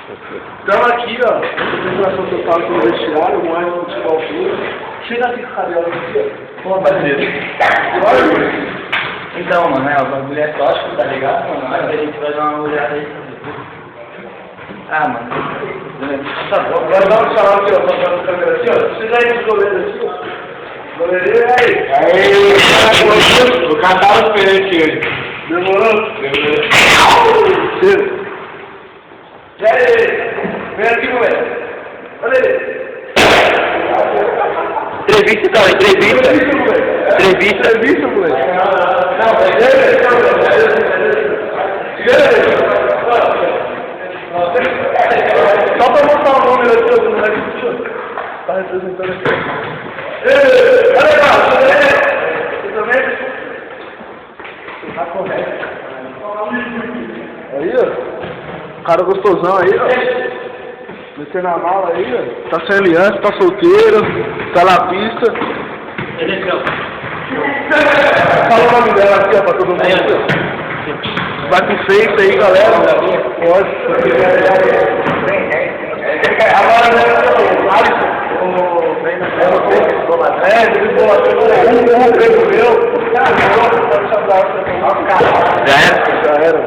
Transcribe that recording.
Estamos aqui, ó, concentração total com o vestiário, o mais futebol puro. Chega aqui com o cabelo aqui, ó. Então, mano, o bagulho é tóxico, tá ligado, mano? Mas a gente vai dar uma olhada aí. Ah, mano. Tá bom, agora vamos falar aqui, ó, passando a câmera aqui, ó. Precisa aí dos goleiros aqui, ó. Goleirinho aí. Aí, o cara tava esperando aqui hoje. Demorou? Demorou. E aí, vem aqui, moleque. Olha aí. Entrevista, cara, entrevista. Entrevista, moleque. Não, só pra mostrar o nome aqui, o moleque tá representando aqui. Olha aí, você também? Tá correto. Aí, ó. Cara gostosão aí, ó. Descendo a mala aí, ó. Tá sem aliança, tá solteiro, tá na pista. Fala o nome dela aqui, ó, pra todo mundo. Vai com face aí, galera. Pode. Agora, né, o prêmio meu. Já era.